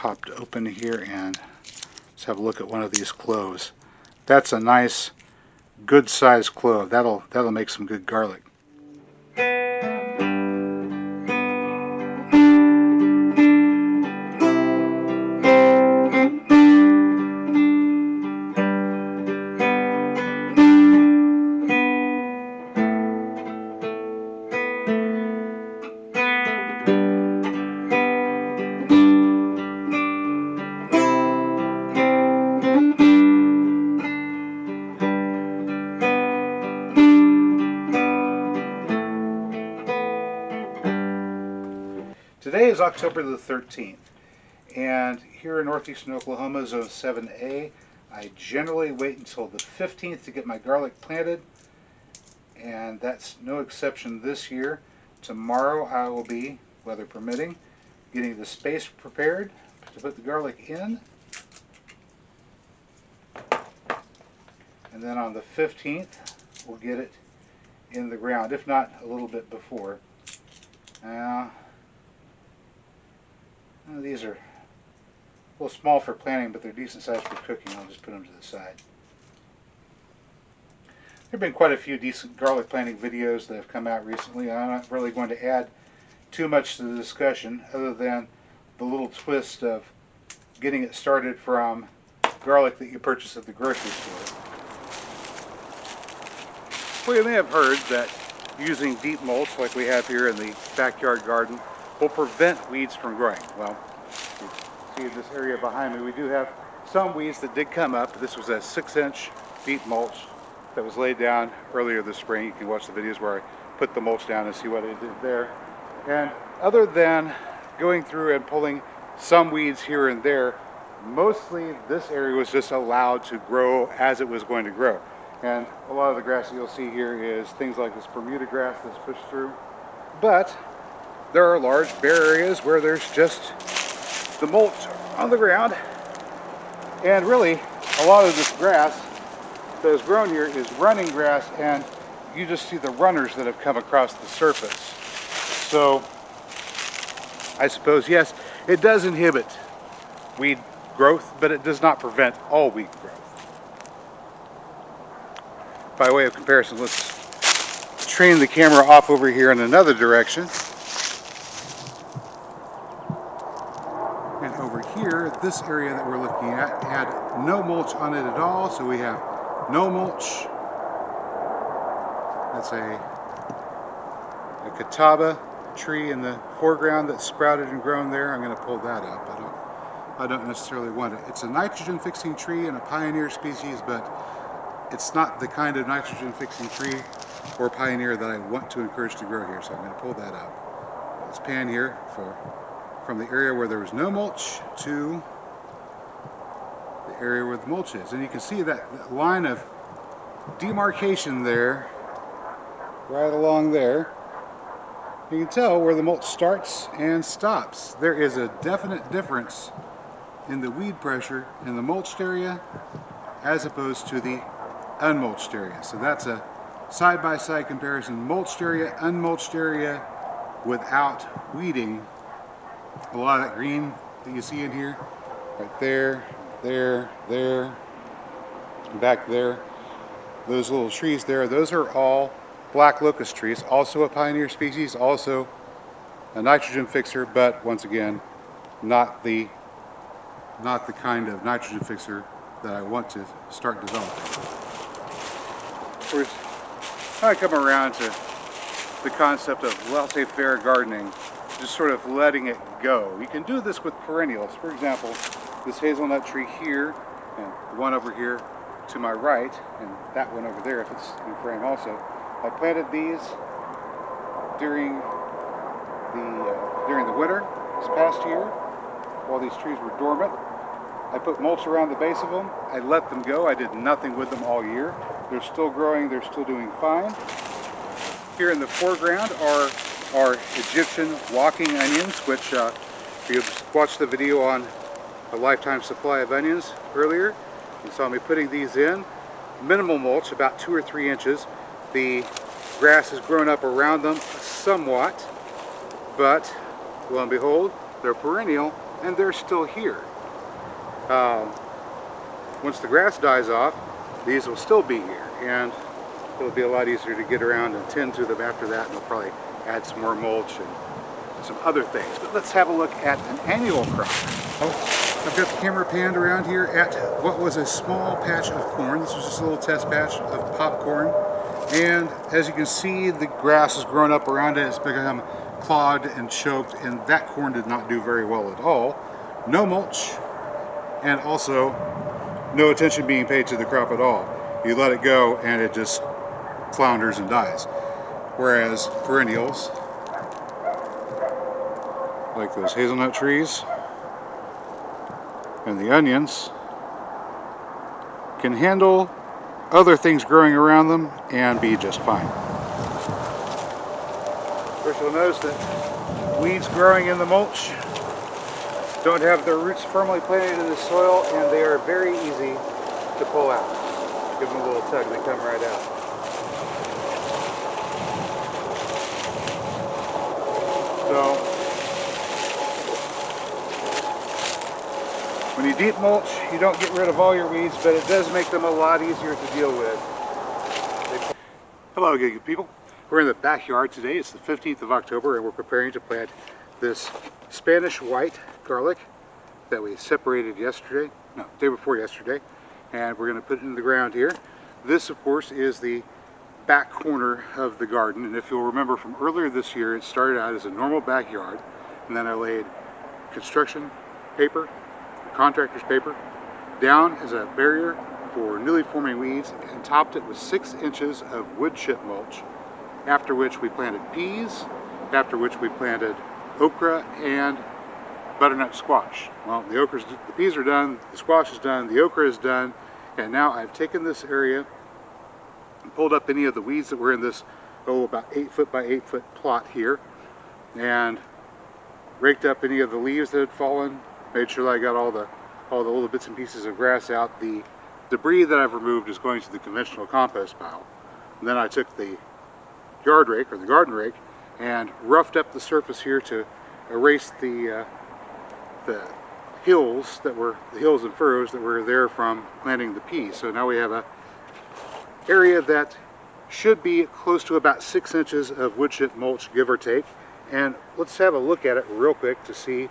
popped open here, and let's have a look at one of these cloves. That's a nice, good sized clove. That'll make some good garlic. Today is October the 13th, and here in northeastern Oklahoma, Zone 7A, I generally wait until the 15th to get my garlic planted, and that's no exception this year. Tomorrow I will be, weather permitting, getting the space prepared to put the garlic in, and then on the 15th we'll get it in the ground, if not a little bit before. These are a little small for planting, but they're decent size for cooking. I'll just put them to the side. There have been quite a few decent garlic planting videos that have come out recently. I'm not really going to add too much to the discussion other than the little twist of getting it started from garlic that you purchase at the grocery store. Well, you may have heard that using deep mulch like we have here in the backyard garden will prevent weeds from growing. Well, you see this area behind me, we do have some weeds that did come up. This was a 6-inch deep mulch that was laid down earlier this spring. You can watch the videos where I put the mulch down and see what I did there. And other than going through and pulling some weeds here and there, mostly this area was just allowed to grow as it was going to grow. And a lot of the grass that you'll see here is things like this Bermuda grass that's pushed through. But there are large bare areas where there's just the mulch on the ground, and really a lot of this grass that is grown here is running grass, and you just see the runners that have come across the surface. So I suppose, yes, it does inhibit weed growth, but it does not prevent all weed growth. By way of comparison, let's train the camera off over here in another direction. And over here, this area that we're looking at had no mulch on it at all, so we have no mulch. That's a catawba tree in the foreground that's sprouted and grown there. I'm going to pull that up. I don't necessarily want it. It's a nitrogen fixing tree and a pioneer species, but it's not the kind of nitrogen fixing tree or pioneer that I want to encourage to grow here, so I'm going to pull that up. Let's pan here from the area where there was no mulch to the area where the mulch is. And you can see that line of demarcation there, right along there. You can tell where the mulch starts and stops. There is a definite difference in the weed pressure in the mulched area as opposed to the unmulched area. So that's a side-by-side comparison. Mulched area, unmulched area without weeding. A lot of that green that you see in here, right there, there, back there, those little trees there, those are all black locust trees, also a pioneer species, also a nitrogen fixer, but once again, not the kind of nitrogen fixer that I want to start developing. Of course, I come around to the concept of laissez-faire gardening, just sort of letting it go. You can do this with perennials. For example, this hazelnut tree here, and the one over here to my right, and that one over there if it's in frame also. I planted these during the winter this past year while these trees were dormant. I put mulch around the base of them. I let them go. I did nothing with them all year. They're still growing. They're still doing fine. Here in the foreground are our Egyptian walking onions, which if you watched the video on a lifetime supply of onions earlier, you saw me putting these in. Minimal mulch, about 2 or 3 inches. The grass has grown up around them somewhat, but lo and behold, they're perennial and they're still here. Once the grass dies off, these will still be here, and it'll be a lot easier to get around and tend to them after that, and we'll probably add some more mulch and some other things. But let's have a look at an annual crop. I've got the camera panned around here at what was a small patch of corn. This was just a little test patch of popcorn. And as you can see, the grass has grown up around it. It's become clogged and choked, and that corn did not do very well at all. No mulch, and also no attention being paid to the crop at all. You let it go and it just flounders and dies. Whereas perennials, like those hazelnut trees and the onions, can handle other things growing around them and be just fine. First, you'll notice that weeds growing in the mulch don't have their roots firmly planted in the soil, and they are very easy to pull out. Give them a little tug and they come right out. So, when you deep mulch, you don't get rid of all your weeds, but it does make them a lot easier to deal with. Hello again, good people. We're in the backyard today. It's the 15th of October, and we're preparing to plant this Spanish white garlic that we separated yesterday, no, day before yesterday, and we're going to put it in the ground here. This, of course, is the back corner of the garden, and if you'll remember from earlier this year, it started out as a normal backyard, and then I laid construction paper, contractor's paper, down as a barrier for newly forming weeds, and topped it with 6 inches of wood chip mulch, after which we planted peas, after which we planted okra and butternut squash. Well, the peas are done, the squash is done, the okra is done, and now I've taken this area and pulled up any of the weeds that were in this, about 8 foot by 8 foot plot here, and raked up any of the leaves that had fallen, made sure that I got all the little bits and pieces of grass out. The debris that I've removed is going to the conventional compost pile. And then I took the yard rake, or the garden rake, and roughed up the surface here to erase the hills and furrows that were there from planting the peas. So now we have a area that should be close to about 6 inches of wood chip mulch, give or take. And let's have a look at it real quick to see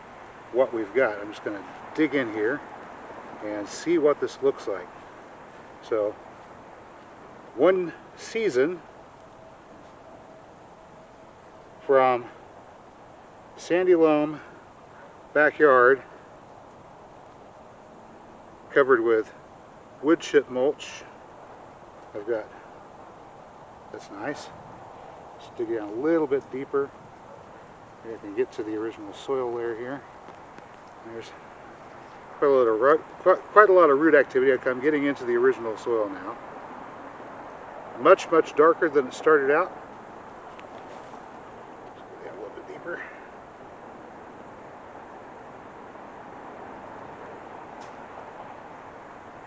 what we've got. I'm just going to dig in here and see what this looks like. So, one season from sandy loam backyard covered with wood chip mulch. I've got, that's nice. Just dig in a little bit deeper. Maybe I can get to the original soil layer here. There's quite a lot of root activity. I'm getting into the original soil now. Much darker than it started out. A little bit deeper.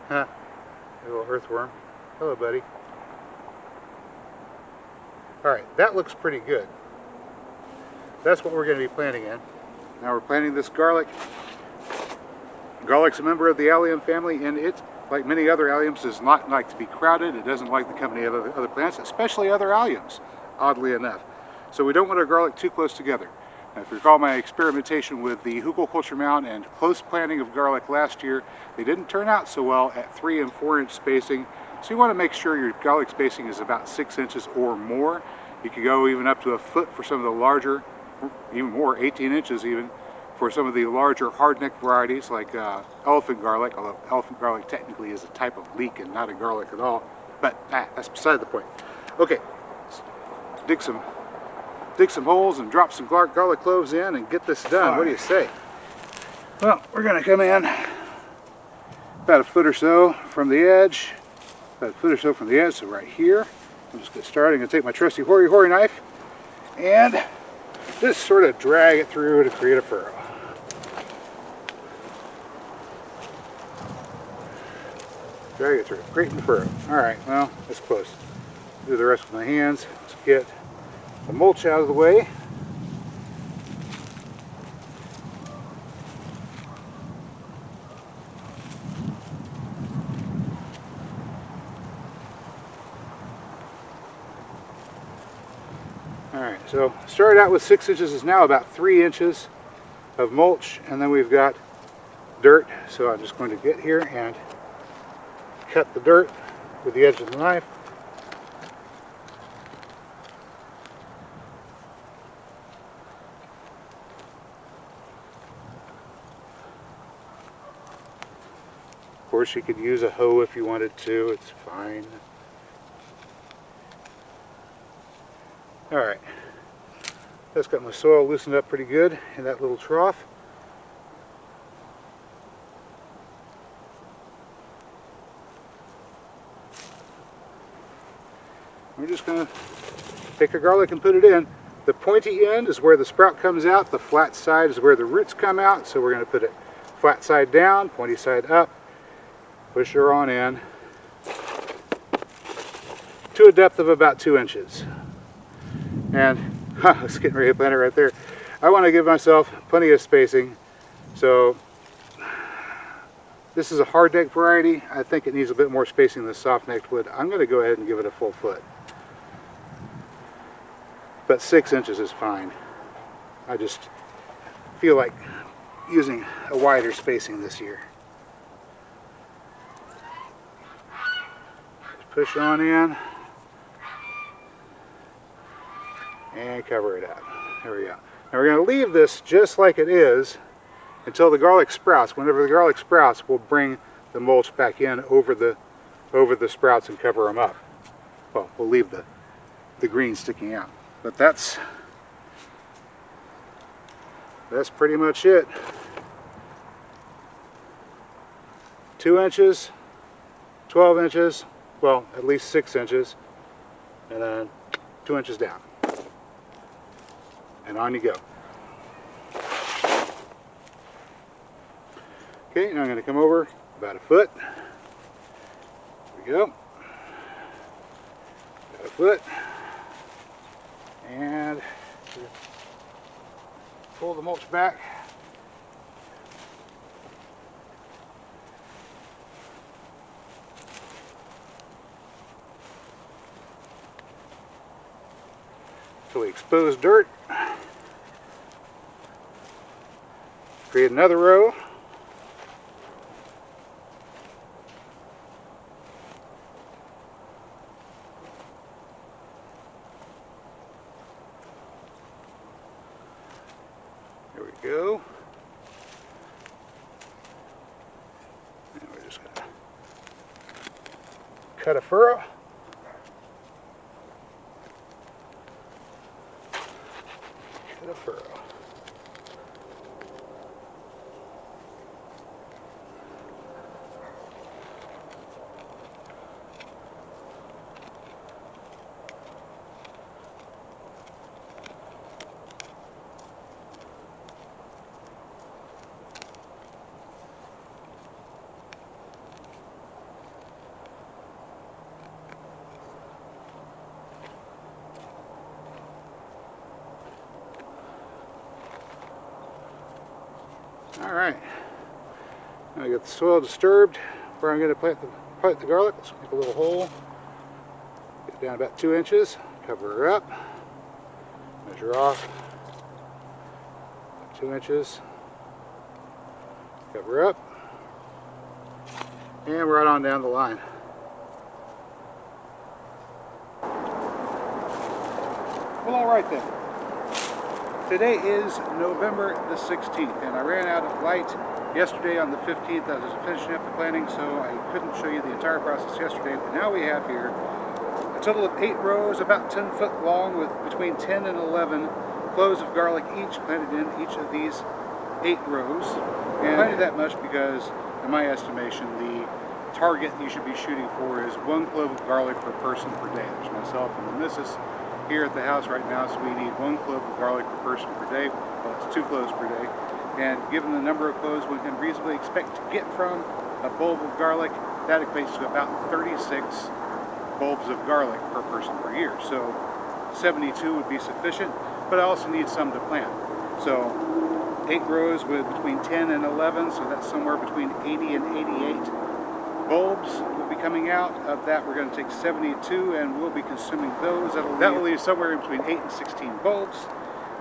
Huh. A little earthworm. Hello, buddy. Alright, that looks pretty good. That's what we're going to be planting in. Now we're planting this garlic. Garlic's a member of the allium family, and it, like many other alliums, does not like to be crowded. It doesn't like the company of other plants, especially other alliums, oddly enough. So we don't want our garlic too close together. Now, if you recall my experimentation with the hugelkultur mound and close planting of garlic last year, they didn't turn out so well at 3 and 4 inch spacing. So you want to make sure your garlic spacing is about 6 inches or more. You could go even up to a foot for some of the larger, even more, 18 inches even, for some of the larger hard-neck varieties like elephant garlic, although elephant garlic technically is a type of leek and not a garlic at all, but that's beside the point. Okay, dig some holes and drop some garlic cloves in and get this done. What do you say? Well, we're going to come in about a foot or so from the edge, so right here. I'm just get started. I'm going to take my trusty hoary knife and just sort of drag it through to create a furrow. Drag it through, creating the furrow. Alright, well, that's close. Do the rest with my hands. Let's get the mulch out of the way. So started out with 6 inches, is now about 3 inches of mulch, and then we've got dirt. So I'm just going to get here and cut the dirt with the edge of the knife. Of course, you could use a hoe if you wanted to, it's fine. Alright, that's got my soil loosened up pretty good in that little trough. We're just going to take our garlic and put it in. The pointy end is where the sprout comes out, the flat side is where the roots come out, so we're going to put it flat side down, pointy side up, push her on in to a depth of about 2 inches. And it's getting ready to plant it right there. I want to give myself plenty of spacing. So this is a hard neck variety. I think it needs a bit more spacing than soft necked wood. I'm going to go ahead and give it a full foot. But 6 inches is fine. I just feel like using a wider spacing this year. Just push on in. And cover it up. There we go. Now we're going to leave this just like it is until the garlic sprouts. Whenever the garlic sprouts, we'll bring the mulch back in over the sprouts and cover them up. Well, we'll leave the green sticking out. But that's pretty much it. 2 inches, 12 inches, well, at least 6 inches, and then 2 inches down. And on you go. Okay, now I'm going to come over about a foot. There we go. About a foot. And pull the mulch back. So we expose dirt. Create another row. There we go. And we're just going to cut a furrow. Cut a furrow. Alright, now I got the soil disturbed where I'm going to plant the garlic. Let's make a little hole, get down about 2 inches, cover her up, measure off 2 inches, cover up, and right on down the line. Well, alright then. Today is November the 16th, and I ran out of light yesterday on the 15th. I was finishing up the planting, so I couldn't show you the entire process yesterday. But now we have here a total of 8 rows, about 10 foot long, with between 10 and 11 cloves of garlic each planted in each of these 8 rows. And I planted that much because, in my estimation, the target you should be shooting for is 1 clove of garlic per person per day. There's myself and the missus here at the house right now, so we need 1 clove of garlic per person per day. Well, it's 2 cloves per day. And given the number of cloves we can reasonably expect to get from a bulb of garlic, that equates to about 36 bulbs of garlic per person per year. So 72 would be sufficient, but I also need some to plant. So 8 rows with between 10 and 11, so that's somewhere between 80 and 88 bulbs will be coming out. Of that, we're going to take 72 and we'll be consuming those. That will leave somewhere between 8 and 16 bulbs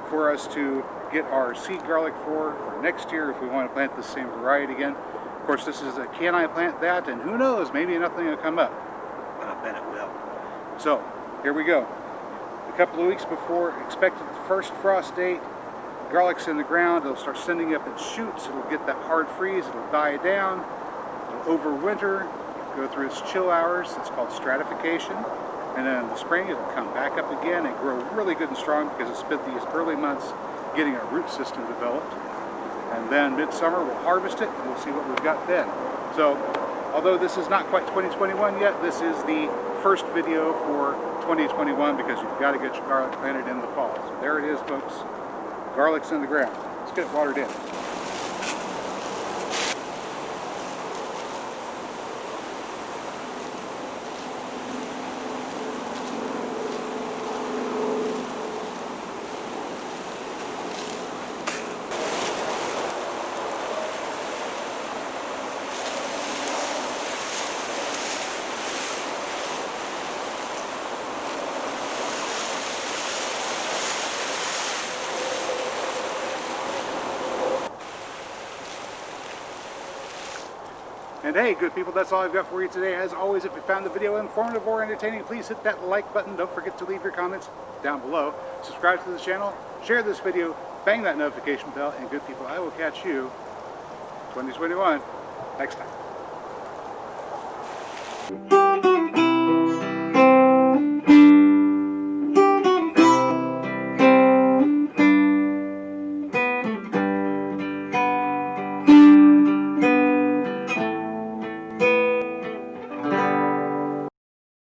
for us to get our seed garlic for next year if we want to plant the same variety again. Of course, this is a can I plant that, and who knows, maybe nothing will come up. But I bet it will. So, here we go. A couple of weeks before expected first frost date, garlic's in the ground. It'll start sending up its shoots. It'll get that hard freeze. It'll die down. It'll overwinter, go through its chill hours. It's called stratification. And then in the spring, it'll come back up again and grow really good and strong because it spent these early months getting a root system developed. And then midsummer, we'll harvest it and we'll see what we've got then. So, although this is not quite 2021 yet, this is the first video for 2021 because you've got to get your garlic planted in the fall. So there it is, folks. Garlic's in the ground. Let's get it watered in. And hey, good people, that's all I've got for you today. As always, if you found the video informative or entertaining, please hit that like button. Don't forget to leave your comments down below. Subscribe to the channel, share this video, bang that notification bell, and good people, I will catch you 2021 next time.